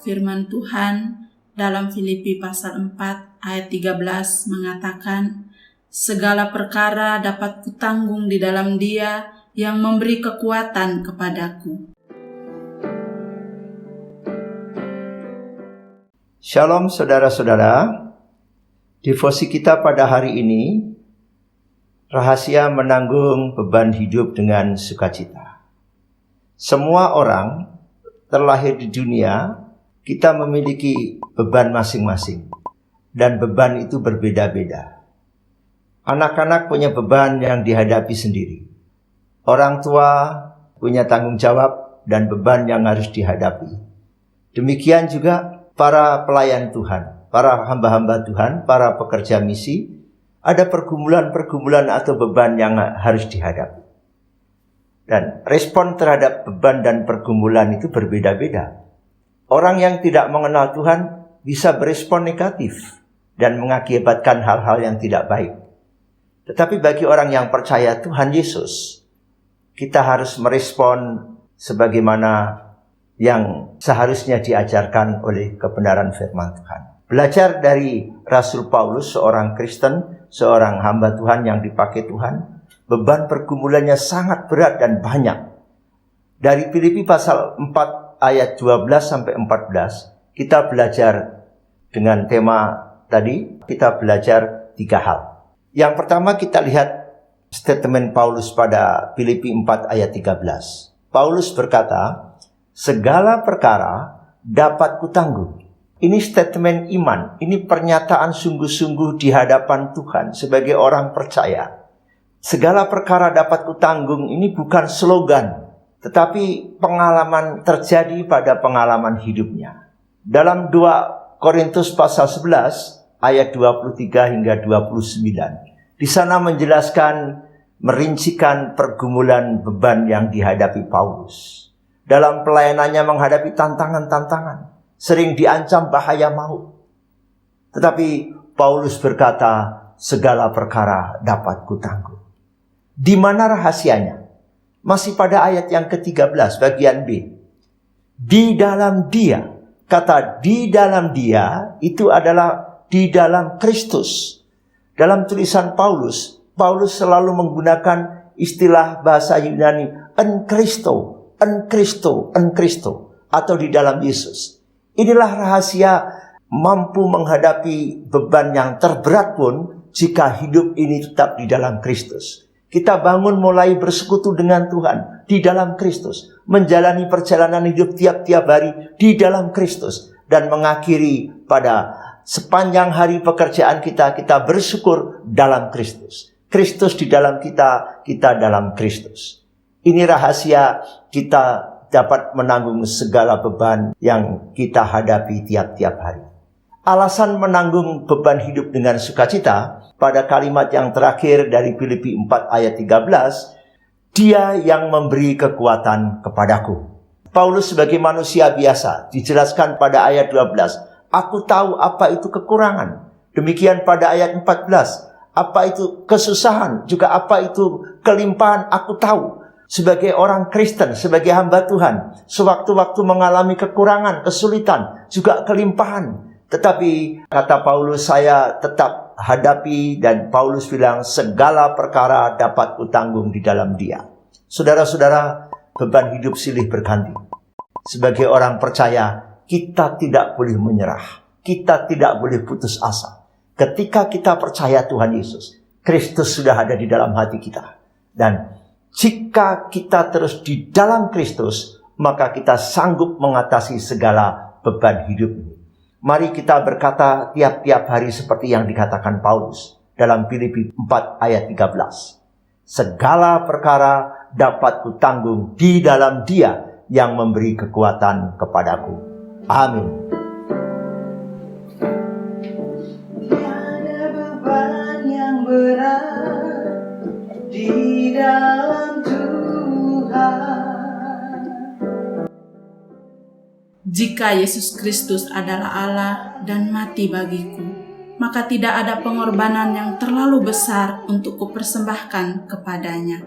firman Tuhan dalam Filipi pasal 4 ayat 13 mengatakan, segala perkara dapat kutanggung di dalam Dia yang memberi kekuatan kepadaku. Shalom saudara-saudara, devosi kita pada hari ini, rahasia menanggung beban hidup dengan sukacita. Semua orang terlahir di dunia, kita memiliki beban masing-masing, dan beban itu berbeda-beda. Anak-anak punya beban yang dihadapi sendiri. Orang tua punya tanggung jawab dan beban yang harus dihadapi. Demikian juga para pelayan Tuhan, para hamba-hamba Tuhan, para pekerja misi, ada pergumulan-pergumulan atau beban yang harus dihadapi. Dan respon terhadap beban dan pergumulan itu berbeda-beda. Orang yang tidak mengenal Tuhan bisa berespon negatif dan mengakibatkan hal-hal yang tidak baik. Tetapi bagi orang yang percaya Tuhan Yesus, kita harus merespon sebagaimana yang seharusnya diajarkan oleh kebenaran firman Tuhan. Belajar dari Rasul Paulus, seorang Kristen, seorang hamba Tuhan yang dipakai Tuhan, beban pergumulannya sangat berat dan banyak. Dari Filipi pasal 4 ayat 12 sampai 14, kita belajar dengan tema tadi, kita belajar 3 hal. Yang pertama kita lihat statement Paulus pada Filipi 4 ayat 13. Paulus berkata, segala perkara dapat kutanggung. Ini statement iman, ini pernyataan sungguh-sungguh di hadapan Tuhan sebagai orang percaya. Segala perkara dapat kutanggung ini bukan slogan, tetapi pengalaman terjadi pada pengalaman hidupnya. Dalam 2 Korintus pasal 11 ayat 23 hingga 29. Di sana menjelaskan, merincikan pergumulan beban yang dihadapi Paulus. Dalam pelayanannya menghadapi tantangan-tantangan, sering diancam bahaya maut. Tetapi Paulus berkata, segala perkara dapat kutanggung. Di mana rahasianya? Masih pada ayat yang ke-13 bagian B. Di dalam Dia. Kata di dalam Dia itu adalah di dalam Kristus. Dalam tulisan Paulus, Paulus selalu menggunakan istilah bahasa Yunani en Christo, atau di dalam Yesus. Inilah rahasia mampu menghadapi beban yang terberat pun jika hidup ini tetap di dalam Kristus. Kita bangun mulai bersekutu dengan Tuhan di dalam Kristus. Menjalani perjalanan hidup tiap-tiap hari di dalam Kristus. Dan mengakhiri pada sepanjang hari pekerjaan kita bersyukur dalam Kristus. Kristus di dalam kita, kita dalam Kristus. Ini rahasia kita dapat menanggung segala beban yang kita hadapi tiap-tiap hari. Alasan menanggung beban hidup dengan sukacita, pada kalimat yang terakhir dari Filipi 4 ayat 13, Dia yang memberi kekuatan kepadaku. Paulus sebagai manusia biasa, dijelaskan pada ayat 12, aku tahu apa itu kekurangan. Demikian pada ayat 14, apa itu kesusahan, juga apa itu kelimpahan, aku tahu. Sebagai orang Kristen, sebagai hamba Tuhan, sewaktu-waktu mengalami kekurangan, kesulitan, juga kelimpahan. Tetapi kata Paulus, saya tetap hadapi, dan Paulus bilang segala perkara dapat kutanggung di dalam Dia. Saudara-saudara, beban hidup silih berganti. Sebagai orang percaya, kita tidak boleh menyerah. Kita tidak boleh putus asa. Ketika kita percaya Tuhan Yesus, Kristus sudah ada di dalam hati kita. Dan jika kita terus di dalam Kristus, maka kita sanggup mengatasi segala beban hidup ini. Mari kita berkata tiap-tiap hari seperti yang dikatakan Paulus dalam Filipi 4 ayat 13. Segala perkara dapat kutanggung di dalam Dia yang memberi kekuatan kepadaku. Amin. Tiada beban yang berat di dalam Tuhan. Jika Yesus Kristus adalah Allah dan mati bagiku, maka tidak ada pengorbanan yang terlalu besar untuk kupersembahkan kepadanya.